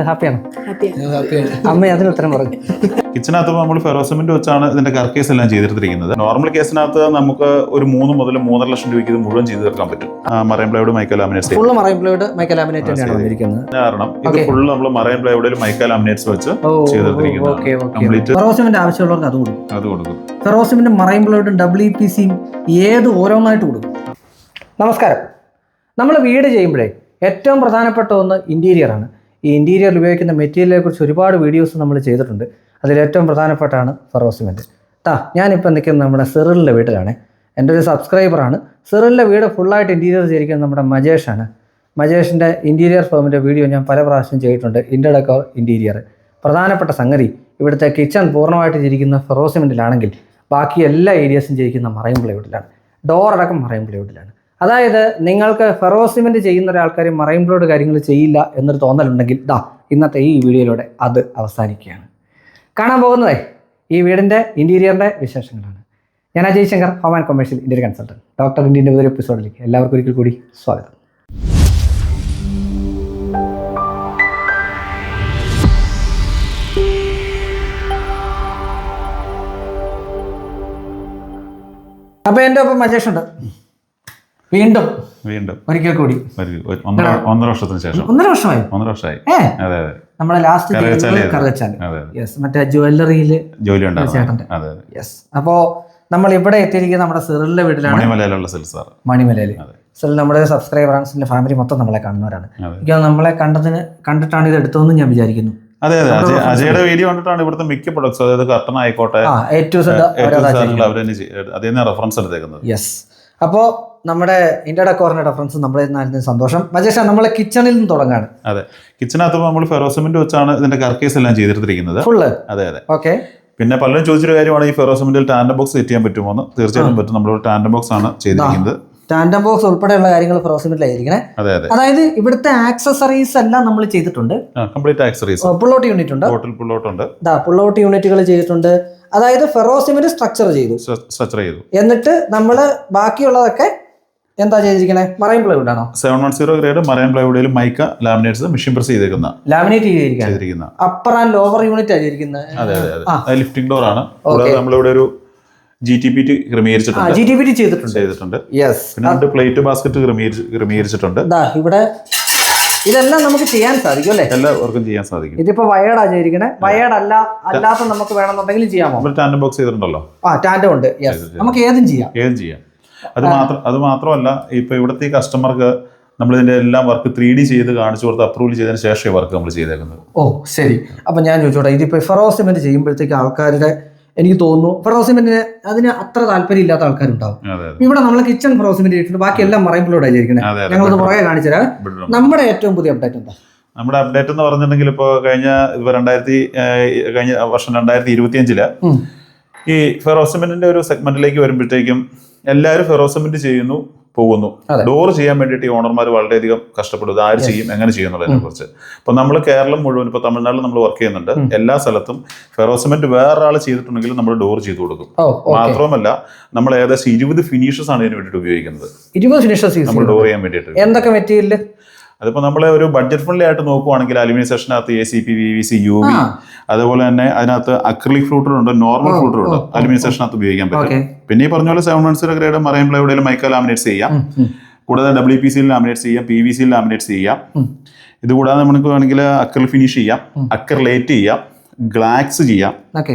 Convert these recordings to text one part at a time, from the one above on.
ഹാപ്പിയാണ്. അമ്മ അതിന് ഉത്തരം പറഞ്ഞു. കിച്ചനകത്ത് നമ്മൾ ഫെറോസിമെന്റ് വെച്ചാണ് ഇതിന്റെ കർക്കേസ് എല്ലാം ചെയ്തെടുത്തിരിക്കുന്നത്. നോർമൽ കേസിനകത്ത് നമുക്ക് ഒരു 3 മുതൽ 3.5 ലക്ഷം രൂപയ്ക്ക് ഇത് മുഴുവൻ ചെയ്ത് തീർക്കാൻ പറ്റും. Marine plywood mica laminates full marine plywood mica laminate തന്നെയാണ് വന്നിരിക്കുന്നത്. കാരണം ഇത് ഫുൾ നമ്മൾ മറൈൻ പ്ലൈവുഡിൽ മൈക്ക ലാമിനേറ്റ്സ് വെച്ച് ചെയ്തെടുത്തിരിക്കുന്നത്. ഫെറോസിമെന്റ് ആവശ്യമുള്ളവർക്ക് അത് കൊടുക്കും. ഫെറോസിമെന്റ് മറൈൻ പ്ലൈവുഡും WPCയും ഏത് ഓരോന്നായിട്ട് കൊടുക്കും. നമസ്കാരം. നമ്മൾ വീട് ചെയ്യുമ്പോഴേ ഏറ്റവും പ്രധാനപ്പെട്ട ഒന്ന് ഇന്റീരിയറാണ്. ഈ ഇന്റീരിയറിൽ ഉപയോഗിക്കുന്ന മെറ്റീരിയലിനെ കുറിച്ച് ഒരുപാട് വീഡിയോസ് നമ്മൾ ചെയ്തിട്ടുണ്ട്. അതിലേറ്റവും പ്രധാനപ്പെട്ടാണ് ഫെറോസിമെന്റ്. ഞാനിപ്പോൾ നിൽക്കുന്നത് നമ്മുടെ സിറിലിൻ്റെ വീട്ടിലാണ്. എൻ്റെ ഒരു സബ്സ്ക്രൈബറാണ്. സിറിലിൻ്റെ വീട് ഫുള്ളായിട്ട് ഇൻറ്റീരിയർ ചെയ്തിരിക്കുന്നത് നമ്മുടെ മജേഷാണ്. മജേഷിൻ്റെ ഇൻറ്റീരിയർ ഫേമിൻ്റെ വീഡിയോ ഞാൻ പല പ്രാവശ്യം ചെയ്തിട്ടുണ്ട്. ഇൻ്റർഡെക്കോർ ഇൻറ്റീരിയർ പ്രധാനപ്പെട്ട സംഗതി. ഇവിടുത്തെ കിച്ചൺ പൂർണ്ണമായിട്ട് ചെയ്തിരിക്കുന്ന ഫെറോസിമെൻറ്റിലാണെങ്കിൽ ബാക്കി എല്ലാ ഏരിയസും ചെയ്തിരിക്കുന്ന മറൈൻ പ്ലൈവുഡിലാണ്. ഡോറടക്കം മറൈൻ പ്ലൈവുഡിലാണ്. അതായത് നിങ്ങൾക്ക് ഫെറോസിമെൻറ്റ് ചെയ്യുന്ന ഒരാൾക്കാർ മറൈൻ പ്ലൈവുഡ് കാര്യങ്ങൾ ചെയ്യില്ല എന്നൊരു തോന്നലുണ്ടെങ്കിൽ ഇന്നത്തെ ഈ വീഡിയോയിലൂടെ അത് അവസാനിക്കുകയാണ്. കാണാൻ പോകുന്നതേ ഈ വീടിൻ്റെ ഇൻറ്റീരിയറിൻ്റെ വിശേഷങ്ങളാണ്. ഞാൻ Ajay Shankar, home and commercial interior consultant. Doctor ഇന്ത്യൻ്റെ ഒരു എപ്പിസോഡിലേക്ക് എല്ലാവർക്കും ഒരിക്കൽ കൂടി സ്വാഗതം. അപ്പോൾ എൻ്റെ ഒപ്പം മജേഷ് ഉണ്ട്. വീണ്ടും ഒരിക്കൽ കൂടി 1.5 വർഷത്തിന് ശേഷം. 1.5 വർഷമായി. അതെ. നമ്മുടെ ലാസ്റ്റ് മറ്റേ ജ്വല്ലറിയില് ചേട്ടൻ്റെ. അപ്പോ നമ്മൾ ഇവിടെ എത്തിയിരിക്കുന്നത് നമ്മുടെ സിറിലിന്റെ വീട്ടിലാണ്. മണിമലയിൽ സിറിൽ നമ്മുടെ സബ്സ്ക്രൈബേഴ്സിന്റെ ഫാമിലി മൊത്തം നമ്മളെ കാണുന്നവരാണ്. നമ്മളെ കണ്ടിട്ടാണ് ഇത് എടുത്തതെന്ന് ഞാൻ വിചാരിക്കുന്നു. അതെ. അജയുടെ വീഡിയോ കണ്ടിട്ടാണ് ഇവിടുത്തെ മിക്ക പ്രൊഡക്ട്സ്, അതായത് കർട്ടൻ ആയിക്കോട്ടെ, റെഫറൻസ് എടുത്തേക്കുന്നത്. യെസ്. അപ്പോൾ നമ്മുടെ ഇൻ്റർഡെക്കോറിന്റെ റെഫറൻസ് നമ്മുടെ സന്തോഷം. മജേഷ, നമ്മളെ കിച്ചണിൽ നിന്ന് തുടങ്ങാണ്. അതെ, കിച്ചനകത്ത് നമ്മൾ ഫെറോസിമെന്റ് വെച്ചാണ് ഇതിന്റെ കർക്കേസ് എല്ലാം ചെയ്തെടുത്തിരിക്കുന്നത്. ഫുള്ള്. അതെ. ഓക്കെ. പിന്നെ പലരും ചോദിച്ചൊരു കാര്യമാണ് ഈ ഫെറോസിമെന്റിൽ ടാൻഡം ബോക്സ് സെറ്റ് ചെയ്യാൻ പറ്റുമോ എന്ന്. തീർച്ചയായിട്ടും പറ്റും. നമ്മൾ ടാൻഡം ബോക്സ് ആണ് ചെയ്തിരിക്കുന്നത്. ടാൻഡം ബോക്സ് ഉൾപ്പെടെയുള്ള കാര്യങ്ങൾ ഫെറോസിമെന്റിലായിരിക്കണേ. അതായത് ഇവിടുത്തെ ആക്സസറീസ് എല്ലാം നമ്മൾ ചെയ്തിട്ടുണ്ട്. Complete accessories. പുള്ളൗട്ട് യൂണിറ്റ് ഉണ്ട്. പുള്ളൗട്ട് യൂണിറ്റുകൾ ചെയ്തിട്ടുണ്ട്. അതായത് ഫെറോസിമെന്റ് സ്ട്രക്ചർ ചെയ്തു. എന്നിട്ട് നമ്മൾ ബാക്കിയുള്ളതൊക്കെ എന്താ ചെയ്തിരിക്കണേ? മറൈൻ പ്ലൈവുഡ് ആണോ? 710 ഗ്രേഡ് മറൈൻ പ്ലൈവുഡിൽ മൈക്ക ലാമിനേറ്റ്സ് മെഷീൻ പ്രസ് ചെയ്തിരിക്കുന്ന ലാമിനേറ്റ് ചെയ്തിരിക്കുന്ന അപ്പർ ആൻഡ് ലോവർ യൂണിറ്റ് ആയിരിക്കുന്നത്. അതെ. ലിഫ്റ്റിംഗ് ഡോർ ആണ്. നമ്മളിവിടെ ഒരു GTPT ചെയ്തിട്ടുണ്ട്. പിന്നെ 2 പ്ലേറ്റ് ബാസ്ക്കറ്റ് ക്രമീകരിച്ചിട്ടുണ്ട്. ഇവിടെ ഇതെല്ലാം നമുക്ക് ചെയ്യാൻ സാധിക്കും അല്ലേ? എല്ലാവർക്കും ചെയ്യാൻ സാധിക്കും. ഇതിപ്പോ വയേർഡാ ചെയ്തിരിക്കണേ. വയേർഡ് അല്ലാത്ത നമുക്ക് വേണമെന്നുണ്ടെങ്കിൽ ചെയ്യാമോ? ടാൻഡം ബോക്സ് ചെയ്തിട്ടുണ്ടല്ലോ. ടാൻഡം ഉണ്ട്. നമുക്ക് ഏതും ചെയ്യാം. അത് മാത്രമല്ല, ഇപ്പൊ ഇവിടുത്തെ കസ്റ്റമർക്ക് നമ്മളിതിന്റെ എല്ലാം വർക്ക് 3D ചെയ്ത് കാണിച്ചു കൊടുത്ത് അപ്രൂവൽ ചെയ്തതിന് ശേഷം വർക്ക് നമ്മൾ ചെയ്തേക്കുന്നത്. ശരി. അപ്പൊ ഞാൻ ചോദിച്ചോട്ടെ, ഇതിപ്പോ ഫെറോസിമെന്റ് ചെയ്യുമ്പോഴത്തേക്ക് ആൾക്കാരുടെ എനിക്ക് തോന്നുന്നു ഫെറോസിമെന്റിന് അതിന് അത്ര താല്പര്യം ഇല്ലാത്ത ആൾക്കാരുണ്ടാവും. ഇവിടെ നമ്മൾ കിച്ചൺ ഫെറോസിമെന്റ് ചെയ്തിട്ടുണ്ട്. ബാക്കി എല്ലാം മറൈൻ പ്ലൈവുഡ് ആയിരിക്കണേ. ഞങ്ങളത് പുറകെ കാണിച്ചു തരാം. നമ്മുടെ ഏറ്റവും പുതിയ അപ്ഡേറ്റ് എന്താ? നമ്മുടെ അപ്ഡേറ്റ് എന്ന് പറഞ്ഞിട്ടുണ്ടെങ്കിൽ ഇപ്പോൾ കഴിഞ്ഞ വർഷം 2025 ഈ ഫെറോസിമെന്റിന്റെ ഒരു സെഗ്മെന്റിലേക്ക് വരുമ്പോഴത്തേക്കും എല്ലാവരും ഫെറോസിമെന്റ് ചെയ്യുന്നു, പോകുന്നു. ഡോർ ചെയ്യാൻ വേണ്ടിയിട്ട് ഈ ഓണർമാർ വളരെയധികം കഷ്ടപ്പെടും. ആര് ചെയ്യും, എങ്ങനെ ചെയ്യും എന്നുള്ളതിനെ കുറിച്ച്. ഇപ്പൊ നമ്മൾ കേരളം മുഴുവൻ, ഇപ്പൊ തമിഴ്നാട്ടിൽ നമ്മൾ വർക്ക് ചെയ്യുന്നുണ്ട്. എല്ലാ സ്ഥലത്തും ഫെറോസിമെന്റ് വേറൊരാൾ ചെയ്തിട്ടുണ്ടെങ്കിൽ നമ്മൾ ഡോർ ചെയ്ത് കൊടുക്കും. മാത്രമല്ല, നമ്മൾ ഏകദേശം 20 ഫിനിഷേഴ്സ് ആണ് ഇതിന് വേണ്ടിയിട്ട് ഉപയോഗിക്കുന്നത്. 20 ഫിനിഷേഴ്സ് നമ്മൾ ഡോർ ചെയ്യാൻ വേണ്ടിയിട്ട്. എന്തൊക്കെ മെറ്റീരിയൽ? അതിപ്പോൾ നമ്മൾ ഒരു ബഡ്ജറ്റ് ഫ്രണ്ട്ലി ആയിട്ട് നോക്കുവാണെങ്കിൽ അലുമിനിയം സെക്ഷനകത്ത് ACP, PVC, UV, അതുപോലെ തന്നെ അതിനകത്ത് അക്രിലിക് ഫ്ലൂട്ടറുണ്ട്, നോർമൽ ഫ്ലൂട്ടറുണ്ട്. അലുമിനിയം സെക്ഷനകത്ത് ഉപയോഗിക്കാൻ പറ്റും. പിന്നെ ഈ പറഞ്ഞ പോലെ 710 ഗ്രേഡ് മറൈൻ പ്ലൈവുഡിൽ മൈക്ക ലാമിനേറ്റ്സ് ചെയ്യാം. കൂടാതെ WPC ലാമിനേറ്റ്സ് ചെയ്യാം, PVC ലാമിനേറ്റ്സ് ചെയ്യാം. ഇത് കൂടാതെ നമുക്ക് വേണമെങ്കിൽ അക്രിൽ ഫിനിഷ് ചെയ്യാം, അക്രിലേറ്റ് ചെയ്യാം, ഗ്ലാക്സ് ചെയ്യാം.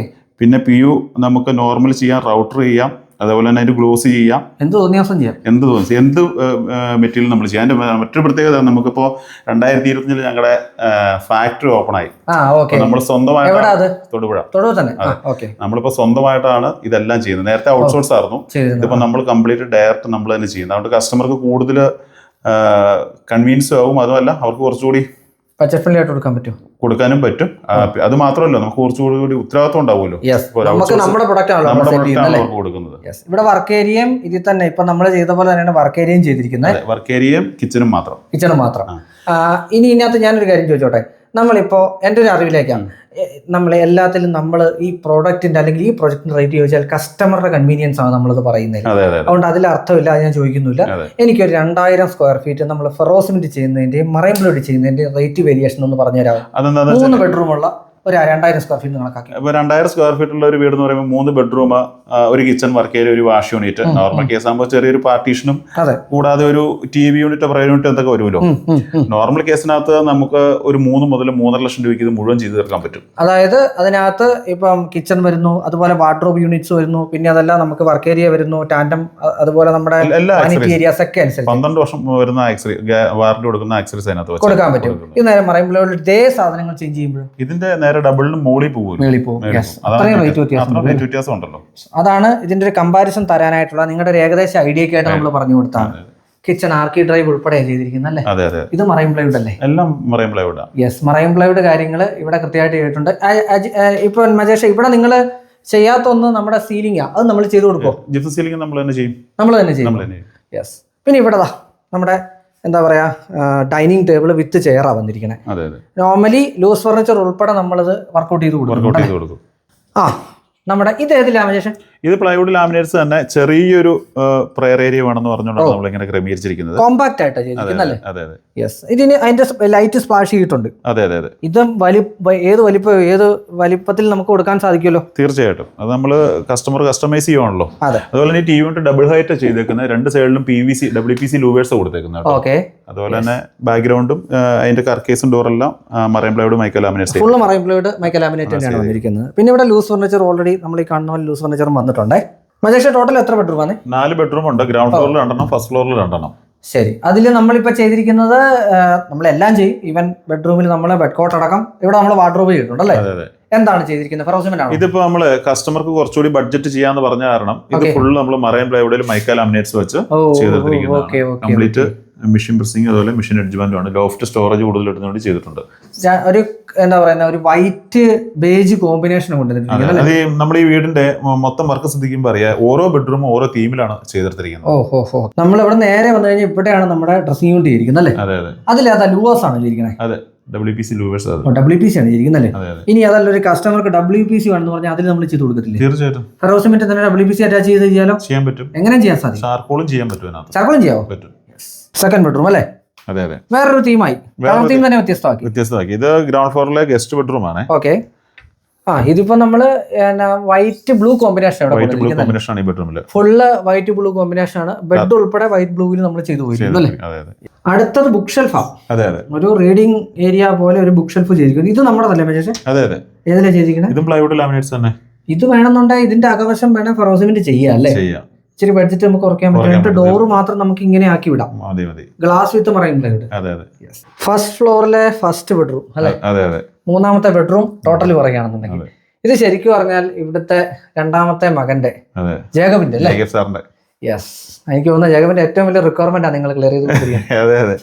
പിന്നെ PU നമുക്ക് നോർമൽ ചെയ്യാം, റൗട്ടർ ചെയ്യാം, അതേപോലെ തന്നെ അതിന്റെ ഗ്ലോസ് ചെയ്യാം. എന്ത് മെറ്റീരിയൽ നമ്മൾ ചെയ്യാം. അതിന്റെ മറ്റൊരു പ്രത്യേകത, നമുക്കിപ്പോ 2025 ഞങ്ങളുടെ ഫാക്ടറി ഓപ്പൺ ആയി. നമ്മൾ സ്വന്തമായിട്ട് തൊടുപുഴ നമ്മളിപ്പോ സ്വന്തമായിട്ടാണ് ഇതെല്ലാം ചെയ്യുന്നത്. നേരത്തെ ഔട്ട്സോഴ്സ് ആയിരുന്നു. ഇതിപ്പോ നമ്മൾ കംപ്ലീറ്റ് ഡയറക്റ്റ് നമ്മൾ തന്നെ ചെയ്യുന്നത്. അതുകൊണ്ട് കസ്റ്റമർക്ക് കൂടുതൽ കൺവീനിയൻസ് ആവും. അതുമല്ല, അവർക്ക് കുറച്ചുകൂടി കൊടുക്കാനും പറ്റും. അത് മാത്രമല്ല, നമുക്ക് കുറച്ചുകൂടി ഉത്തരവാദിത്വം ഉണ്ടാവുമല്ലോ. കൊടുക്കുന്നത്. ഇവിടെ വർക്ക് ഏരിയയും ഇതിൽ തന്നെ ഇപ്പൊ നമ്മൾ ചെയ്ത പോലെ തന്നെയാണ് വർക്ക് ഏരിയയും ചെയ്തിരിക്കുന്നത്. വർക്ക് ഏരിയയും കിച്ചണും മാത്രം. ഇനി ഇതിനകത്ത് ഞാനൊരു കാര്യം ചോദിച്ചോട്ടെ, നമ്മളിപ്പോൾ എൻ്റെ ഒരു അറിവിലേക്കാണ് നമ്മൾ എല്ലാത്തിലും നമ്മൾ ഈ പ്രോഡക്റ്റിന്റെ അല്ലെങ്കിൽ ഈ പ്രൊജക്ടിന്റെ റേറ്റ് ചോദിച്ചാൽ കസ്റ്റമറുടെ കൺവീനിയൻസ് ആണ് നമ്മളത് പറയുന്നത്. അതുകൊണ്ട് അതിൽ അർത്ഥമില്ല, അത് ഞാൻ ചോദിക്കുന്നില്ല. എനിക്കൊരു 2000 സ്ക്വയർ ഫീറ്റ് നമ്മൾ ഫെറോസിമെന്റ് ചെയ്യുന്നതിന്റെയും മറൈൻ ബ്ലോയിഡ് ചെയ്യുന്നതിന്റെയും റേറ്റ് വേരിയേഷൻ ഒന്ന് പറഞ്ഞുതരാമോ? 3 ബെഡ്റൂമുള്ള ഒരു 2000 സ്ക്വയർ ഫീറ്റ് കണക്കാക്കി. ഇപ്പൊ 2000 സ്ക്വയർ ഫീറ്റ് ഉള്ള ഒരു വീട് എന്ന് പറയുമ്പോൾ 3 ബെഡ്റൂം, ഒരു കിച്ചൺ വർക്ക് ഏരിയ, ഒരു വാഷ് യൂണിറ്റ്, നോർമൽ കേസ് ആകുമ്പോൾ ചെറിയൊരു പാർട്ടീഷനും കൂടാതെ ഒരു TV യൂണിറ്റ്, പ്രൈവറ്റ് യൂണിറ്റ് എന്തൊക്കെ വരുമല്ലോ. നോർമൽ കേസിനകത്ത് നമുക്ക് ഒരു 3 മുതൽ 3.5 ലക്ഷം രൂപയ്ക്ക് ഇത് മുഴുവൻ ചെയ്ത് തീർക്കാൻ പറ്റും. അതായത് അതിനകത്ത് ഇപ്പം കിച്ചൺ വരുന്നു, അതുപോലെ വാർഡ്രോബ് യൂണിറ്റ്സ് വരുന്നു, പിന്നെ അതല്ല നമുക്ക് വർക്ക് ഏരിയ വരുന്നു, ടാൻഡം, അതുപോലെ നമ്മുടെ ഏരിയാസ് ഒക്കെ അനുസരിച്ച് 12 വർഷം വരുന്ന വാറന്റി കൊടുക്കുന്ന ആക്സറീസ് അതിനകത്ത് കൊടുക്കാൻ പറ്റും. ഇത് നേരെ മറൈൻ ബ്ലോയിഡ് ഇതേ സാധനങ്ങൾ ചേഞ്ച് ചെയ്യുമ്പോൾ ഇതിന്റെ ഡബിളിന് മോളിൽ പോകും. വ്യത്യാസം ഉണ്ടല്ലോ. അതാണ് ഇതിന്റെ ഒരു കമ്പാരിസൺ തരാനായിട്ടുള്ള നിങ്ങളുടെ ഒരു ഏകദേശം ഐഡിയക്ക് ആയിട്ട് നമ്മൾ പറഞ്ഞു കൊടുത്താണ്. കിച്ചൺ ആർക്കി ഡ്രൈവ് ഉൾപ്പെടെ ചെയ്തിരിക്കുന്നത് അല്ലേ? ഇത് മറൈൻ പ്ലൈവുഡ് അല്ലേ? എല്ലാം marine plywood. Yes, marine plywood കാര്യങ്ങൾ ഇവിടെ കൃത്യമായിട്ട് ചെയ്തിട്ടുണ്ട്. ഇപ്പൊ മജേഷ്, ഇവിടെ നിങ്ങൾ ചെയ്യാത്ത ഒന്ന് നമ്മുടെ സീലിംഗ്, അത് നമ്മൾ ചെയ്തു കൊടുക്കും. ജിപ്സം സീലിംഗ് നമ്മൾ തന്നെ ചെയ്യും. യെസ്. പിന്നെ ഇവിടെ നമ്മുടെ എന്താ പറയാ, ഡൈനിങ് ടേബിൾ വിത്ത് ചെയറാ വന്നിരിക്കണേ. നോർമലി ലൂസ് ഫർണിച്ചർ ഉൾപ്പെടെ നമ്മളത് വർക്ക്ഔട്ട് ചെയ്ത് കൊടുക്കും. ആ, നമ്മുടെ ഇത് ഏത് ലാമിനേഷൻ? ഇത് പ്ലൈവുഡ് ലാമിനേറ്റ്സ് തന്നെ. ചെറിയൊരു പ്രയർ ഏരിയ വേണമെന്ന് പറഞ്ഞുകൊണ്ടാണ് നമ്മൾ ഇങ്ങനെ ക്രമീകരിച്ചിരിക്കുന്നത്. കോമ്പാക്ട് ആയിട്ട് ചെയ്തിരിക്കുന്നല്ലേ? യെസ്. ഇതിന് അതിന്റെ ലൈറ്റ് സ്പ്ലാഷ് ചെയ്തിട്ടുണ്ട്. ഇതും ഏത് വലിപ്പത്തിൽ നമുക്ക് കൊടുക്കാൻ സാധിക്കുമല്ലോ? തീർച്ചയായിട്ടും. അത് നമ്മൾ കസ്റ്റമർ കസ്റ്റമൈസ് ചെയ്യുവാണല്ലോ. അതുപോലെ തന്നെ TV യൂണിറ്റ് ഡബിൾ ഹൈറ്റ് ചെയ്തേക്കുന്നത്, 2 സൈഡിലും WPC ലൂവേഴ്സ് കൊടുത്തേക്കുന്നത്. അതുപോലെ തന്നെ ബാക്ക്ഗ്രൗണ്ടും അതിന്റെ കർക്കേസും ഡോറെല്ലാം marine plywood mica laminate, full marine plywood mica laminate തന്നെയാണ് വന്നിരിക്കുന്നത്. പിന്നെ ഇവിടെ ലൂസ് ഫർണിച്ചർ ഓൾറെഡി നമ്മൾ ഈ കാണുന്ന ലൂസ് ഫർണിച്ചർ വന്നിട്ടുണ്ടേ. മജേഷ്, ടോട്ടൽ എത്ര ബെഡ്റൂമാണ്? 4 ബെഡ്റൂം ഉണ്ട്. ഗ്രൗണ്ട് ഫ്ലോറിൽ 2, ഫസ്റ്റ് ഫ്ലോറിൽ 2. ശരി. അതിൽ നമ്മളിപ്പോ ചെയ്തിരിക്കുന്നത് നമ്മളെല്ലാം ചെയ്യും. ഈവൻ ബെഡ്റൂമിൽ നമ്മൾ ബെഡ് കോട്ട് അടക്കം ഇവിടെ നമ്മൾ വാർഡ്രോബ് ചെയ്തിട്ടുണ്ട് അല്ലേ? എന്താണ് ചെയ്തിരിക്കുന്നത്? ഫെറോസിമെന്റ് ആണ്. ഇതിപ്പോ നമ്മള് കസ്റ്റമർക്ക് കുറച്ചുകൂടി ബഡ്ജറ്റ് ചെയ്യാന്ന് പറഞ്ഞ കാരണം ഇത് ഫുൾ നമ്മൾ മറൈൻ പ്ലൈവുഡിൽ മൈക്ക ലാമിനേറ്റ്സ് വെച്ച് ചെയ്തിരിക്കുന്നത്. കംപ്ലീറ്റ് മെഷീൻ പ്രസിംഗ്, അതുപോലെ മെഷീൻ എഡ്ജ്മെന്റും ആണ്. ലോഫ്റ്റ് സ്റ്റോറേജ് കൂടുതൽ ഇടുന്നതുകൊണ്ട് ചെയ്തിട്ടുണ്ട്. ഒരു എന്താ പറയുക, ഒരു വൈറ്റ് ബേജ് കോമ്പിനേഷൻ കൊണ്ടുവന്നിട്ടുണ്ട്. നമ്മൾ ഈ വീടിന്റെ മൊത്തം വർക്ക് ശ്രദ്ധിക്കുമ്പോൾ അറിയാം, ഓരോ ബെഡ്റൂമും ഓരോ തീമിലാണ് ചെയ്തെടുത്തിരിക്കുന്നത്. നമ്മൾ ഇവിടെ നേരെ വന്നു കഴിഞ്ഞാൽ ഇവിടെയാണ് നമ്മുടെ ഡ്രസ്സിംഗ് യൂണിറ്റ് ഇരിക്കുന്നത് അല്ലേ? അതിലേതാ ലൂവേഴ്സ് ആണ് ഇരിക്കുന്നത്? അതെ, WPC ലൂവേഴ്സ്. WPC ആണ് ഇരിക്കുന്നത് അല്ലേ? ഇനി അതല്ല, ഒരു കസ്റ്റമർക്ക് WPC വേണമെന്ന് പറഞ്ഞാൽ അതിൽ നമ്മൾ ചെയ്ത് കൊടുക്കത്തില്ല? തീർച്ചയായിട്ടും. ഫെറോസിമെന്റ് തന്നെ WPC അറ്റാച്ച് ചെയ്ത് ചെയ്യാൻ പറ്റും. എങ്ങനെ ചെയ്യാൻ സാധിക്കും? ചാർക്കോളും ചെയ്യാൻ പറ്റും. ചാർക്കോളും ചെയ്യാമോ? പറ്റും. സെക്കൻഡ് ബെഡ്റൂം അല്ലേ? വേറൊരു തീമായി, തീം തന്നെ വ്യത്യസ്തമാക്കി. ഇത് ഗ്രൗണ്ട് ഫ്ലോറിലെ ഗസ്റ്റ് ബെഡ്റൂം ആണ്. ഓക്കെ. ഇതിപ്പോ നമ്മള് white blue combination full white blue combination ആണ്. ബെഡ് ഉൾപ്പെടെ വൈറ്റ് ബ്ലൂവിൽ നമ്മൾ ചെയ്തു പോയിരുന്നു അല്ലേ? അടുത്തത് ബുക്ക് ഷെൽഫാ. ഒരു റീഡിംഗ് ഏരിയ പോലെ ഒരു ബുക്ക് ഷെൽഫ് ചെയ്തിരിക്കുന്നു. ഇത് നമ്മുടെ തന്നെ ഏതിലാ ചെയ്തിരിക്കുന്നത്? ഇതും പ്ലൈവുഡ് ലാമിനേറ്റ്സ് തന്നെ. ഇത് വേണമെന്നുണ്ടെങ്കിൽ ഇതിന്റെ അകവശം വേണം ഫെറോസിമെന്റ് ചെയ്യാം അല്ലേ? ഇച്ചിരി ബഡ്ജറ്റ് നമുക്ക് കുറയ്ക്കാൻ പറ്റും. ഡോറ് മാത്രം നമുക്ക് ഇങ്ങനെ ആക്കി വിടാം. Glass with marine plywood. First ഫ്ലോറിലെ ഫസ്റ്റ് ബെഡ്റൂം അല്ലെ? മൂന്നാമത്തെ ബെഡ്റൂം ടോട്ടൽ പറയുകയാണെന്നുണ്ടെങ്കിൽ ഇത് ശരിക്കും പറഞ്ഞാൽ ഇവിടുത്തെ രണ്ടാമത്തെ മകന്റെ ജേക്കബിന്റെ അല്ലേ? യെസ്. എനിക്ക് തോന്നുന്നു ജേക്കബിന്റെ ഏറ്റവും വലിയ റിക്വയർമെന്റ് ആണ് നിങ്ങൾ ക്ലിയർ ചെയ്ത്. അതെ,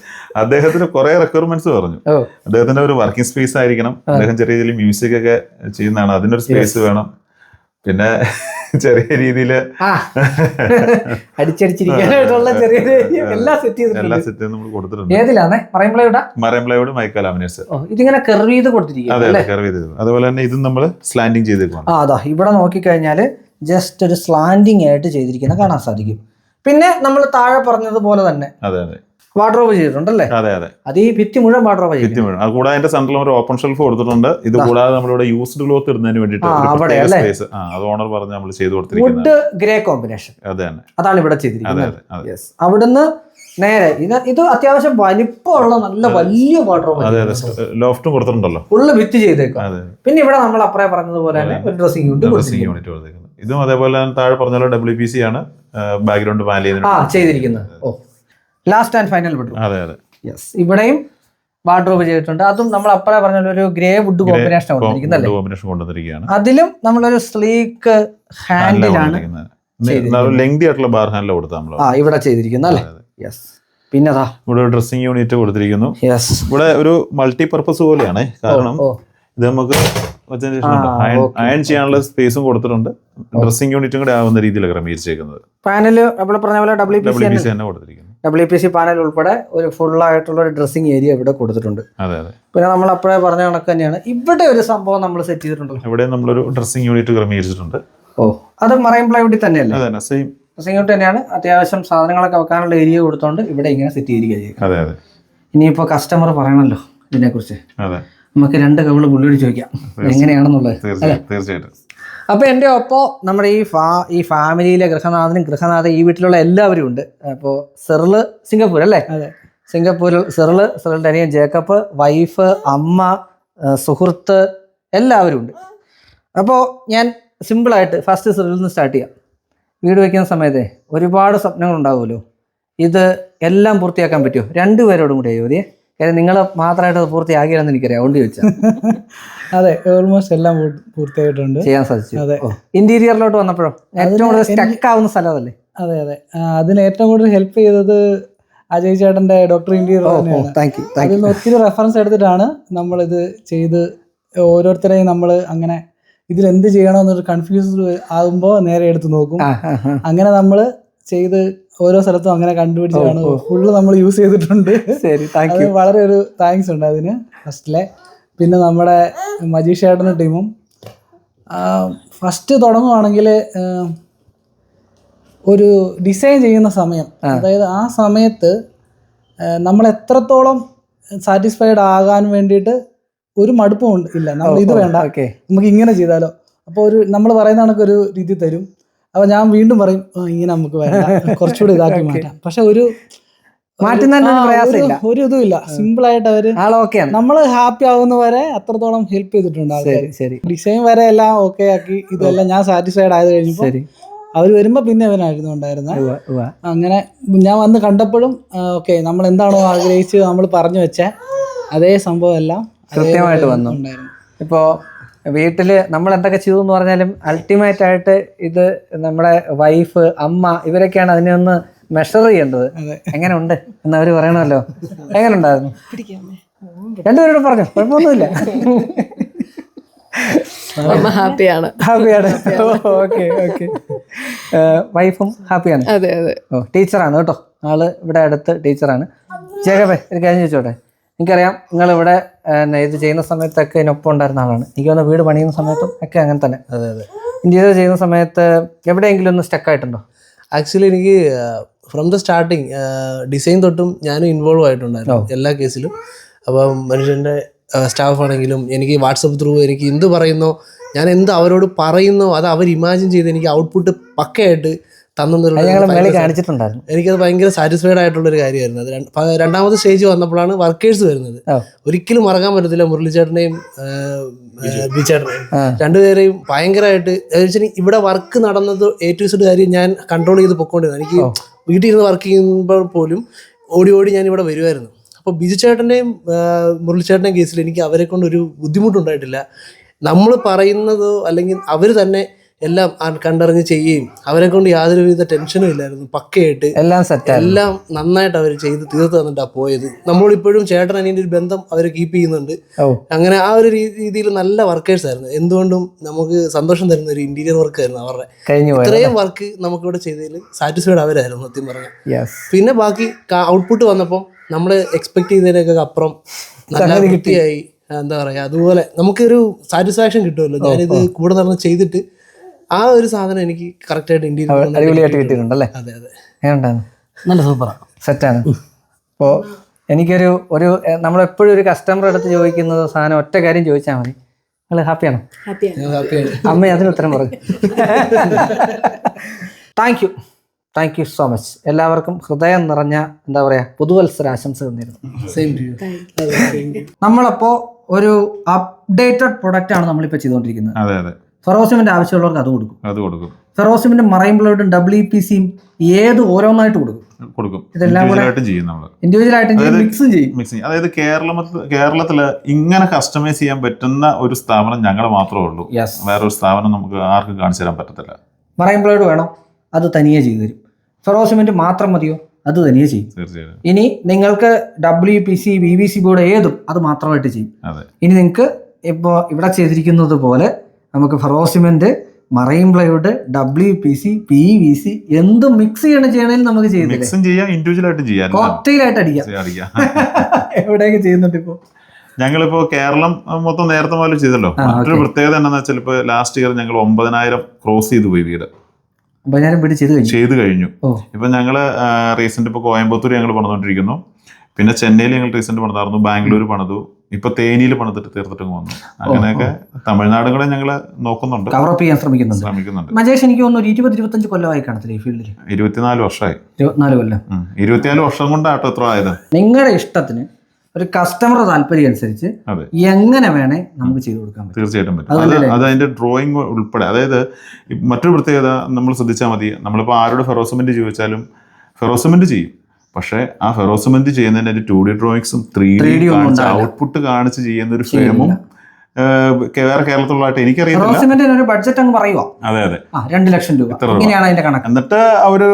അദ്ദേഹത്തിന് കുറെ റിക്വയർമെന്റ്സ് പറഞ്ഞു. അദ്ദേഹത്തിന്റെ ഒരു വർക്കിംഗ് സ്പേസ് ആയിരിക്കണം. അദ്ദേഹം ചെറിയ രീതിയിൽ മ്യൂസിക് ഒക്കെ ചെയ്യുന്നതാണ്. അതിനൊരു സ്പേസ് വേണം. പിന്നെ ചെറിയ രീതിയിൽ അടിച്ചടിച്ചിരിക്കാനായിട്ടുള്ള ചെറിയ എല്ലാ സെറ്റ് നമ്മൾ കൊടുത്തിട്ടുണ്ട്. ഏതിലാണ്? Marine plywood mica laminates. ഇതിങ്ങനെ കർവ് ചെയ്ത് കൊടുത്തിരിക്കും. അതുപോലെ തന്നെ ഇതും നമ്മൾ സ്ലാൻഡിങ് ചെയ്തേക്കും. അതാ ഇവിടെ നോക്കിക്കഴിഞ്ഞാല് ജസ്റ്റ് ഒരു സ്ലാൻഡിങ് ആയിട്ട് ചെയ്തിരിക്കുന്ന കാണാൻ സാധിക്കും. പിന്നെ നമ്മൾ താഴെ പറഞ്ഞതുപോലെ തന്നെ വാർഡ്രോബ് ചെയ്തിട്ടുണ്ടല്ലേ? അത് ഈ ഭിത്തി മുഴുവൻ വാർഡ്രോബ് ചെയ്തിട്ടുണ്ട്. അത് കൂടാതെ അതിന്റെ സെന്ററിൽ ഒരു ഓപ്പൺ ഷെൽഫ് കൊടുത്തിട്ടുണ്ട്. ഇത് കൂടാതെ നമ്മളിവിടെ യൂസ്ഡ് ക്ലോത്ത് ഇടുന്നതിന് വേണ്ടിയിട്ട് അത് ഓണർ പറഞ്ഞ് നമ്മൾ ചെയ്ത് കൊടുത്തിരിക്കുന്നത്. വുഡ് ഗ്രേ കോമ്പിനേഷൻ അതാണ് ഇവിടെ ചെയ്തിരിക്കുന്നത്. അവിടുന്ന് നേരെ ഇത് അത്യാവശ്യം വലിപ്പമുള്ള നല്ല വലിയ വാർഡ്രോബ്. ലോഫ്റ്റും കൊടുത്തിട്ടുണ്ടല്ലോ. ഫുള്ള് ഭിത്തി ചെയ്തേക്കും. പിന്നെ ഇവിടെ നമ്മൾ അപ്പറേ പറഞ്ഞതുപോലെ തന്നെ ഒരു ഡ്രസ്സിംഗ് യൂണിറ്റ് കൊടുത്തിരിക്കുന്നത്. ഇതും അതേപോലെ താഴെ പറഞ്ഞ WPC ആണ് ബാക്ക്ഗ്രൗണ്ട് വാലി ചെയ്തിരിക്കുന്നത്. Last and final bedroom. Yes. ഇവിടെയും വാർഡ്രോബ് ചെയ്തിട്ടുണ്ട്. അതും നമ്മൾ അപ്പറേ പറഞ്ഞ ഒരു ഗ്രേ വുഡ് കോമ്പിനേഷൻ കൊണ്ടുവന്നിരിക്കുകയാണ്. അതിലും നമ്മളൊരു സ്ലീക്ക് ഹാൻഡിലാണ് ലെങ്തി ആയിട്ടുള്ള ബാർ ഹാൻഡിൽ കൊടുത്താൽ ഇവിടെ ചെയ്തിരിക്കുന്നത് അല്ലേ? യെസ്. പിന്നെ ഇവിടെ ഡ്രസ്സിംഗ് യൂണിറ്റ് കൊടുത്തിരിക്കുന്നു. ഇവിടെ ഒരു മൾട്ടിപർപ്പസ് പോലെയാണ്. കാരണം ഇത് നമുക്ക് അയൺ ചെയ്യാനുള്ള സ്പേസും കൊടുത്തിട്ടുണ്ട്. ഡ്രസ്സിംഗ് യൂണിറ്റും കൂടെ ആവുന്ന രീതിയിലാണ് ക്രമീകരിച്ചേക്കുന്നത്. പാനല് പറഞ്ഞ പോലെ WPC തന്നെ കൊടുത്തിരിക്കുന്നു. WPC പാനൽ ഉൾപ്പെടെ ഒരു ഫുള്ളായിട്ടുള്ള ഒരു ഡ്രസ്സിങ് ഏരിയ ഇവിടെ കൊടുത്തിട്ടുണ്ട്. അതെ അതെ. പിന്നെ നമ്മൾ അപ്പോഴേ പറഞ്ഞ കണക്ക് തന്നെയാണ് ഇവിടെ ഒരു സംഭവം നമ്മൾ സെറ്റ് ചെയ്തിട്ടുണ്ടല്ലോ. ഇവിടെ നമ്മളൊരു ഡ്രസ്സിംഗ് യൂണിറ്റ് ക്രമീകരിച്ചിട്ടുണ്ട്. ഓ, അത് മറൈൻ പ്ലൈവുഡിൽ തന്നെയല്ലേ? അതെ, സെയിം ഡ്രസ്സിംഗ് യൂണിറ്റ് തന്നെയാണ്. അത്യാവശ്യം സാധനങ്ങളൊക്കെ വെക്കാനുള്ള ഏരിയ കൊടുത്തോണ്ട് ഇവിടെ ഇങ്ങനെ സെറ്റ് ചെയ്തിരിക്കുക ചെയ്യുക. അതെ അതെ. ഇനിയിപ്പോൾ കസ്റ്റമർ പറയണല്ലോ ഇതിനെക്കുറിച്ച്. അതെ, നമുക്ക് 2 കവിള് പുള്ളിയോട് ചോദിക്കാം എങ്ങനെയാണെന്നുള്ളത്. തീർച്ചയായിട്ടും. അപ്പോൾ എൻ്റെ ഒപ്പം നമ്മുടെ ഈ ഫാമിലിയിലെ ഗൃഹനാഥ ഈ വീട്ടിലുള്ള എല്ലാവരും ഉണ്ട്. അപ്പോൾ സെറില് സിംഗപ്പൂർ അല്ലേ? അതെ, സിംഗപ്പൂരിൽ സെറിലിൻ്റെ അനിയൻ ജേക്കബ്, വൈഫ്, അമ്മ, സുഹൃത്ത് എല്ലാവരും ഉണ്ട്. അപ്പോൾ ഞാൻ സിമ്പിളായിട്ട് ഫസ്റ്റ് സെറിലിൽ നിന്ന് സ്റ്റാർട്ട് ചെയ്യാം. വീട് വയ്ക്കുന്ന സമയത്തെ ഒരുപാട് സ്വപ്നങ്ങൾ ഉണ്ടാവുമല്ലോ. ഇത് എല്ലാം പൂർത്തിയാക്കാൻ പറ്റുമോ? 2 പേരോടും കൂടി ചോദ്യം. കാര്യം നിങ്ങൾ മാത്രമായിട്ട് അത് പൂർത്തിയാക്കിയാലെന്ന് എനിക്കറിയാം, അതുകൊണ്ട് ചോദിച്ചാൽ. അതെ, ഓൾമോസ്റ്റ് എല്ലാം പൂർത്തിയായിട്ടുണ്ട്, ചെയ്യാൻ സാധിച്ചു. അതെ. ഇന്റീരിയറിലോട്ട് വന്നപ്പോഴോ ഏറ്റവും കൂടുതൽ സ്റ്റക്ക് ആവുന്ന സ്ഥലം അതല്ലേ? അതെ അതെ. അതിന് ഏറ്റവും കൂടുതൽ ഹെൽപ്പ് ചെയ്തത് അജയ് ചേട്ടന്റെ ഡോക്ടർ ഇന്റീരിയർ തന്നെയാണ്. അതിൽ നിന്ന് ഒത്തിരി റെഫറൻസ് എടുത്തിട്ടാണ് നമ്മളിത് ചെയ്ത് ഓരോരുത്തരെയും നമ്മൾ അങ്ങനെ ഇതിൽ എന്ത് ചെയ്യണമെന്നൊരു കൺഫ്യൂസ് ആകുമ്പോൾ നേരെ എടുത്ത് നോക്കും. അങ്ങനെ നമ്മൾ ചെയ്ത് ഓരോ സ്ഥലത്തും അങ്ങനെ കണ്ടുപിടിച്ചാണ് ഫുള്ള് നമ്മൾ യൂസ് ചെയ്തിട്ടുണ്ട്. അത് വളരെ ഒരു താങ്ക്സ് ഉണ്ട് അതിന് ഫസ്റ്റിലെ. പിന്നെ നമ്മുടെ മജീഷ് ചേട്ടൻ്റെ ടീമും ഫസ്റ്റ് തുടങ്ങുവാണെങ്കിൽ ഒരു ഡിസൈൻ ചെയ്യുന്ന സമയം, അതായത് ആ സമയത്ത് നമ്മൾ എത്രത്തോളം സാറ്റിസ്ഫൈഡ് ആകാൻ വേണ്ടിയിട്ട് ഒരു മടുപ്പും ഇല്ല. നമ്മൾ ഇത് വേണ്ട, നമുക്ക് ഇങ്ങനെ ചെയ്താലോ. അപ്പോൾ നമ്മൾ പറയുന്ന കണക്കൊരു രീതി തരും. അപ്പോൾ ഞാൻ വീണ്ടും പറയും ഇങ്ങനെ നമുക്ക് വേണ്ട, കുറച്ചുകൂടി ഇതാക്കി മാറ്റാം. പക്ഷെ ഒരു ഇതും ഇല്ല, സിമ്പിളായിട്ട് അവര് നമ്മൾ ഹാപ്പി ആവുന്ന വരെ അത്രത്തോളം ഹെൽപ്പ് ചെയ്തിട്ടുണ്ട്. ഡിസൈൻ വരെ എല്ലാം ഓക്കെ ആക്കി ഇതെല്ലാം ഞാൻ സാറ്റിസ്ഫൈഡ് ആയത് കഴിഞ്ഞപ്പോൾ അവർ വരുമ്പോൾ പിന്നെ അവനായിരുന്നു ഉണ്ടായിരുന്നത്. അങ്ങനെ ഞാൻ വന്ന് കണ്ടപ്പോഴും ഓക്കെ, നമ്മൾ എന്താണോ ആഗ്രഹിച്ച് നമ്മൾ പറഞ്ഞു വെച്ച അതേ സംഭവം എല്ലാം കൃത്യമായിട്ട് വന്നു. ഇപ്പോൾ വീട്ടിൽ നമ്മൾ എന്തൊക്കെ ചെയ്തു എന്ന് പറഞ്ഞാലും അൾട്ടിമേറ്റ് ആയിട്ട് ഇത് നമ്മുടെ വൈഫ്, അമ്മ ഇവരൊക്കെയാണ് അതിനെ ഒന്ന് മെഷർ ചെയ്യേണ്ടത്. എങ്ങനെ ഉണ്ട് എന്ന് അവർ പറയണമല്ലോ. എങ്ങനെ ഉണ്ടായിരുന്നു? 2 പേരോട് പറഞ്ഞു, കുഴപ്പമൊന്നുമില്ല. ഹാപ്പിയാണ്. ഓക്കെ. വൈഫും ഹാപ്പിയാണ്. അതെ അതെ. ഓ, ടീച്ചറാണ് കേട്ടോ. ആള് ഇവിടെ അടുത്ത് ടീച്ചറാണ്. ജേക്കബേ, ഒരു കാര്യം ചോദിച്ചോട്ടെ? എനിക്കറിയാം നിങ്ങളിവിടെ ഇത് ചെയ്യുന്ന സമയത്തൊക്കെ ഇതിനൊപ്പം ഉണ്ടായിരുന്ന ആളാണ്. എനിക്ക് തോന്നുന്നു വീട് പണിയുന്ന സമയത്തും ഒക്കെ അങ്ങനെ തന്നെ. അതെ അതെ. ഇന്റീരിയർ ചെയ്യുന്ന സമയത്ത് എവിടെയെങ്കിലും ഒന്ന് സ്റ്റക്കായിട്ടുണ്ടോ? ആക്ച്വലി എനിക്ക് ഫ്രം ദ സ്റ്റാർട്ടിങ് ഡിസൈൻ തൊട്ടും ഞാനും ഇൻവോൾവ് ആയിട്ടുണ്ടായിരുന്നു എല്ലാ കേസിലും. അപ്പം മനുഷ്യൻ്റെ സ്റ്റാഫ് ആണെങ്കിലും എനിക്ക് വാട്സപ്പ് ത്രൂ എനിക്ക് എന്ത് പറയുന്നോ, ഞാൻ എന്ത് അവരോട് പറയുന്നോ അത് അവർ ഇമാജിൻ ചെയ്ത് എനിക്ക് ഔട്ട്പുട്ട് പക്കയായിട്ട് കാണിച്ചിട്ടുണ്ടായിരുന്നു. എനിക്കത് ഭയങ്കര സാറ്റിസ്ഫൈഡ് ആയിട്ടുള്ളൊരു കാര്യമായിരുന്നു. അത് രണ്ടാമത്തെ സ്റ്റേജ് വന്നപ്പോഴാണ് വർക്കേഴ്സ് വരുന്നത്. ഒരിക്കലും മറക്കാൻ പറ്റത്തില്ല മുരളിച്ചേട്ടനെയും ബിചേട്ടനെയും, 2 പേരെയും ഭയങ്കരമായിട്ട്. ഇവിടെ വർക്ക് നടന്നത് A to Z കാര്യം ഞാൻ കൺട്രോൾ ചെയ്ത് പൊക്കോണ്ടിരുന്നു. എനിക്ക് വീട്ടിൽ ഇരുന്ന് വർക്ക് ചെയ്യുമ്പോൾ പോലും ഓടി ഞാൻ ഇവിടെ വരുമായിരുന്നു. അപ്പോൾ ബിജു ചേട്ടൻ്റെയും മുരളിച്ചേട്ടൻ്റെയും കേസിൽ എനിക്ക് അവരെ കൊണ്ട് ഒരു ബുദ്ധിമുട്ടുണ്ടായിട്ടില്ല. നമ്മൾ പറയുന്നതോ അല്ലെങ്കിൽ അവർ തന്നെ എല്ലാം കണ്ടറിഞ്ഞ് ചെയ്യുകയും അവരെ കൊണ്ട് യാതൊരുവിധ ടെൻഷനും ഇല്ലായിരുന്നു. പക്കയായിട്ട് എല്ലാം നന്നായിട്ട് അവർ ചെയ്ത് തീർത്ത് തന്നിട്ടാണ് പോയത്. നമ്മളിപ്പോഴും ചേട്ടൻ അനിയൻ്റെ ഒരു ബന്ധം അവർ കീപ്പ് ചെയ്യുന്നുണ്ട്. അങ്ങനെ ആ ഒരു രീതിയിൽ നല്ല വർക്കേഴ്സ് ആയിരുന്നു. എന്തുകൊണ്ടും നമുക്ക് സന്തോഷം തരുന്ന ഒരു ഇന്റീരിയർ വർക്ക് ആയിരുന്നു അവരുടെ. ഇത്രയും വർക്ക് നമുക്കിവിടെ ചെയ്തതിൽ സാറ്റിസ്ഫൈഡ് അവരായിരുന്നു സത്യം പറഞ്ഞാൽ. പിന്നെ ബാക്കി ഔട്ട്പുട്ട് വന്നപ്പോൾ നമ്മൾ എക്സ്പെക്ട് ചെയ്തതിനൊക്കെ അപ്പുറം നല്ല വൃത്തിയായി, എന്താ പറയുക, അതുപോലെ നമുക്കൊരു സാറ്റിസ്ഫാക്ഷൻ കിട്ടുമല്ലോ. ഞാനിത് കൂടെ നടന്ന് ചെയ്തിട്ട് ആ ഒരു സാധനം എനിക്ക് കറക്റ്റായിട്ട് അടിപൊളിയായിട്ട് കിട്ടിയിട്ടുണ്ടല്ലേ? അതെ അതെ. നല്ല സൂപ്പറാണ്, സെറ്റാണ്. അപ്പോൾ എനിക്കൊരു നമ്മളെപ്പോഴും ഒരു കസ്റ്റമർ അടുത്ത് ചോദിക്കുന്നത് സാധനം ഒറ്റ കാര്യം ചോദിച്ചാൽ മതി, നിങ്ങൾ ഹാപ്പിയാണോ? അമ്മ അതിന് ഉത്തരം പറഞ്ഞു. Thank you so much. എല്ലാവർക്കും ഹൃദയം നിറഞ്ഞ എന്താ പറയുക പുതുവത്സരാശംസകൾ നേരുന്നു. നമ്മളപ്പോൾ ഒരു അപ്ഡേറ്റഡ് പ്രൊഡക്റ്റ് ആണ് നമ്മളിപ്പോൾ ചെയ്തുകൊണ്ടിരിക്കുന്നത്. അതെ അതെ. ഫെറോസിമെന്റ് ആവശ്യമുള്ളവർക്ക് അത് കൊടുക്കും. ഫെറോസിമെന്റ് മറൈൻ പ്ലൈവുഡും WPCയും ഏത് ഓരോന്നായിട്ട് കൊടുക്കും. ഇതെല്ലാം കൂടെ ഇൻഡിവിജ്വൽ ആയിട്ട് മിക്സും ചെയ്യും. അതായത് കേരളത്തില് ഇങ്ങനെ കസ്റ്റമൈസ് ചെയ്യാൻ പറ്റുന്ന ഒരു സ്ഥാപനം ഞങ്ങൾ മാത്രമേ ഉള്ളൂ. വേറൊരു സ്ഥാപനം നമുക്ക് ആർക്കും കാണിച്ചു തരാൻ പറ്റത്തില്ല. മറൈൻ പ്ലൈവുഡ് വേണോ? അത് തനിയെ ചെയ്തു തരും. ഫെറോസിമെന്റ് മാത്രം മതിയോ? അത് തനിയെ ചെയ്യും. തീർച്ചയായും. ഇനി നിങ്ങൾക്ക് WPC PVC ബോർഡ് ഏതും അത് മാത്രമായിട്ട് ചെയ്യും. ഇനി നിങ്ങൾക്ക് ഇപ്പോൾ ഇവിടെ ചെയ്തിരിക്കുന്നത് പോലെ നമുക്ക് ferrocement marine plywood, WPC, PVC എന്തും മിക്സ് ചെയ്യണമെങ്കിൽ നമുക്ക് ചെയ്തില്ലേ? മിക്സും ചെയ്യാം, ഇൻഡിവിജ്വൽ ആയിട്ടും ചെയ്യാം, കോക്ടെയിൽ ആയിട്ട് അടിക്കാം. എവിടെയൊക്കെ ചെയ്യുന്നുണ്ട് ഇപ്പോൾ? ഞങ്ങളിപ്പോ കേരളം മൊത്തം നേരത്തെ മുതൽ ചെയ്തല്ലോ. മറ്റൊരു പ്രത്യേകത എന്താണെന്ന് വെച്ചാൽ ഇപ്പൊ ലാസ്റ്റ് ഇയർ ഞങ്ങൾ 9,000 ക്രോസ് ചെയ്ത് പോയി വീട്. 9,000 വീട് ചെയ്ത് കഴിഞ്ഞു. ഇപ്പൊ ഞങ്ങള് റീസെന്റ് ഇപ്പൊ കോയമ്പത്തൂർ ഞങ്ങൾ പണിതുകൊണ്ടിരിക്കുന്നു, പിന്നെ ചെന്നൈയിൽ ഞങ്ങൾ റീസെന്റ് പണിതായിരുന്നു, ബാംഗ്ലൂർ പണിതു, ഇപ്പൊ തേനിയിൽ പണിതിട്ട് തീർത്തിട്ട് വന്നു. അങ്ങനെയൊക്കെ തമിഴ്നാടുകളെ ഞങ്ങൾ നോക്കുന്നുണ്ട്, കവറപ്പ് ചെയ്യാൻ ശ്രമിക്കുന്നുണ്ട്. മജേഷ് എനിക്ക് തോന്നുന്നു 20-25 കൊല്ലമായി കാണത്തില്ല ഈ ഫീൽഡിൽ? 24 വർഷമായി. 24 കൊല്ലം. 24 വർഷം കൊണ്ടാട്ടോ എത്ര ആയത്. നിങ്ങളുടെ ഇഷ്ടത്തിന് ഒരു കസ്റ്റമർ താല്പര്യം അനുസരിച്ച് എങ്ങനെ വേണേ നമുക്ക് ചെയ്തു കൊടുക്കാൻ പറ്റും. തീർച്ചയായിട്ടും പറ്റും. അത് അതിന്റെ ഡ്രോയിങ് ഉൾപ്പെടെ. അതായത് മറ്റൊരു പ്രത്യേകത നമ്മൾ ശ്രദ്ധിച്ചാൽ മതി, നമ്മളിപ്പോൾ ആരോട് ഫെറോസിമെന്റ് ചോദിച്ചാലും ഫെറോസിമെന്റ് ചെയ്യും, പക്ഷേ ആ ഫെറോസിമെന്റ് ചെയ്യുന്നതിന്റെ 2D ഡ്രോയിങ്സും 3D ഔട്ട്പുട്ട് കാണിച്ച് ചെയ്യുന്ന ഒരു ഫ്രെയിമും വേറെ കേരളത്തിലുള്ളതായിട്ട് എനിക്കറിയില്ല. ഒരു ബഡ്ജറ്റ് അങ്ങ് പറയുക. അതെ അതെ, 2 ലക്ഷം രൂപ ഇങ്ങനെയാണ് അതിന്റെ കണക്ക്. എന്നിട്ട് അവര്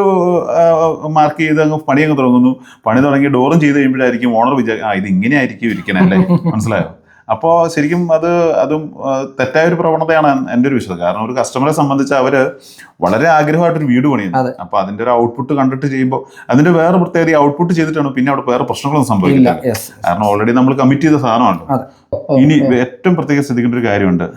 മാർക്ക് ചെയ്ത് അങ്ങ് പണി അങ്ങ് തുടങ്ങുന്നു. പണി തുടങ്ങി ഡോറും ചെയ്ത് കഴിയുമ്പോഴായിരിക്കും ഓണർ ഇത് ഇങ്ങനെയായിരിക്കും ഇരിക്കണല്ലേ, മനസ്സിലായോ? അപ്പോൾ ശരിക്കും അതും തെറ്റായ ഒരു പ്രവണതയാണ് എൻ്റെ ഒരു വിശ്വാസം. കാരണം ഒരു കസ്റ്റമറെ സംബന്ധിച്ച് അവര് വളരെ ആഗ്രഹമായിട്ടൊരു വീട് പണിയുന്നു. അപ്പൊ അതിന്റെ ഒരു ഔട്ട്പുട്ട് കണ്ടിട്ട് ചെയ്യുമ്പോൾ അതിന്റെ വേറെ പ്രത്യേകത ഔട്ട്പുട്ട് ചെയ്തിട്ടാണ് പിന്നെ അവിടെ വേറെ പ്രശ്നങ്ങളൊന്നും സംഭവിക്കില്ല. കാരണം ഓൾറെഡി നമ്മൾ കമ്മിറ്റ് ചെയ്ത സാധനമാണല്ലോ. ഇനി ഏറ്റവും പ്രത്യേകം ശ്രദ്ധിക്കേണ്ട ഒരു കാര്യമുണ്ട്,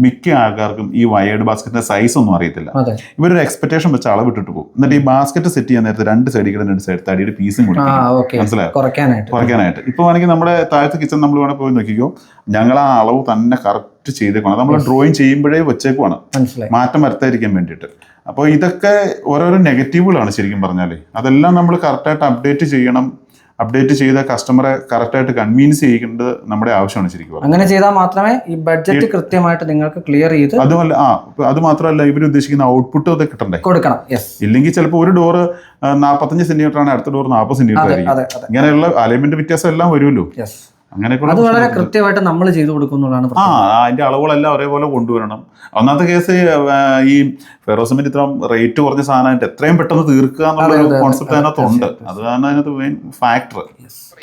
മിക്ക ആൾക്കാർക്കും ഈ വയേർഡ് ബാസ്ക്കറ്റിന്റെ സൈസ് ഒന്നും അറിയത്തില്ല. ഇവരൊരു എക്സ്പെക്ടേഷൻ വെച്ച് അളവിട്ടിട്ട് പോകും. എന്നിട്ട് ഈ ബാസ്ക്കറ്റ് സെറ്റ് ചെയ്യാൻ നേരത്തെ 2 സൈഡിൽ 2 സൈഡ് തടിയുടെ പീസും കൊടുക്കും, മനസ്സിലായോ, കുറയ്ക്കാനായിട്ട്. ഇപ്പൊ വേണമെങ്കിൽ നമ്മുടെ താഴത്തെ കിച്ചൺ നമ്മൾ വേണമെങ്കിൽ പോയി നോക്കിക്കോ, ഞങ്ങൾ ആ അളവ് തന്നെ കറക്റ്റ് ചെയ്തേക്കണം. നമ്മൾ ഡ്രോയിങ് ചെയ്യുമ്പോഴേ വെച്ചേക്കുവാണ്, മാറ്റം വരുത്താതിരിക്കാൻ വേണ്ടിയിട്ട്. അപ്പോൾ ഇതൊക്കെ ഓരോരോ നെഗറ്റീവുകളാണ് ശരിക്കും പറഞ്ഞാൽ. അതെല്ലാം നമ്മൾ കറക്റ്റായിട്ട് അപ്ഡേറ്റ് ചെയ്ത കസ്റ്റമറെ കറക്റ്റായിട്ട് കൺവീൻസ് ചെയ്യേണ്ടത് നമ്മുടെ ആവശ്യമാണ് ശരിക്കും. അങ്ങനെ ചെയ്താൽ മാത്രമേ ഈ ബഡ്ജറ്റ് കൃത്യമായിട്ട് നിങ്ങൾക്ക് ക്ലിയർ ചെയ്ത്. അത് മാത്രമല്ല ഇവർ ഉദ്ദേശിക്കുന്ന ഔട്ട്പുട്ട് അത് കിട്ടണ്ടേ, കൊടുക്കണം. ഇല്ലെങ്കിൽ ചിലപ്പോൾ ഒരു ഡോറ് 45 സെന്റിമീറ്റർ ആണ്, അടുത്ത ഡോർ 40 സെന്റിമീറ്റർ ആയിരിക്കും. ഇങ്ങനെയുള്ള അലൈൻമെന്റ് വ്യത്യാസം എല്ലാം വരുമല്ലോ. അത് വളരെ കൃത്യമായിട്ട് നമ്മൾ ചെയ്തു കൊടുക്കുന്നതാണ്. അതിന്റെ അളവുകളെല്ലാം ഒരേപോലെ കൊണ്ടുവരണം. ഒന്നാമത്തെ കേസ് ഈ ഫെറോസിമെന്റ് ഇത്ര റേറ്റ് കുറഞ്ഞ സാധനമായിട്ട് എത്രയും പെട്ടെന്ന് തീർക്കുക എന്നുള്ള കോൺസെപ്റ്റ് അതിനകത്തുണ്ട്. അതാണ് അതിനകത്ത് മെയിൻ ഫാക്ടർ.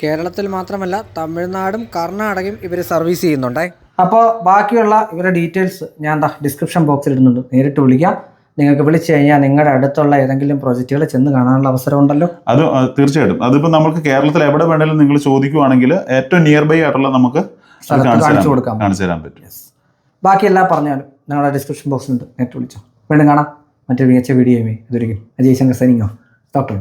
കേരളത്തിൽ മാത്രമല്ല തമിഴ്നാടും കർണാടകയും ഇവർ സർവീസ് ചെയ്യുന്നുണ്ടേ. അപ്പോൾ ബാക്കിയുള്ള ഇവരുടെ ഡീറ്റെയിൽസ് ഞാൻ ഡിസ്ക്രിപ്ഷൻ ബോക്സിൽ ഇടുന്നുണ്ട്, നേരിട്ട് വിളിക്കാം. നിങ്ങൾക്ക് വിളിച്ചു കഴിഞ്ഞാൽ നിങ്ങളുടെ അടുത്തുള്ള ഏതെങ്കിലും പ്രോജക്റ്റുകൾ ചെന്ന് കാണാനുള്ള അവസരം ഉണ്ടല്ലോ. അത് തീർച്ചയായിട്ടും. അതിപ്പോൾ നമുക്ക് കേരളത്തിൽ എവിടെ വേണമെങ്കിലും നിങ്ങൾ ചോദിക്കുവാണെങ്കിൽ ഏറ്റവും നിയർ ബൈ ആയിട്ടുള്ള നമുക്ക് കാണിച്ചു തരാൻ പറ്റും. ബാക്കിയെല്ലാം പറഞ്ഞാലും ഞങ്ങളുടെ ഡിസ്ക്രിപ്ഷൻ ബോക്സിലുണ്ട്, നേരിട്ട് വിളിച്ചോ. വീണ്ടും കാണാം മറ്റൊരു മികച്ച വീഡിയോയുമേ. ഇതൊരിക്കലും Ajay Shankar signing off, doctor.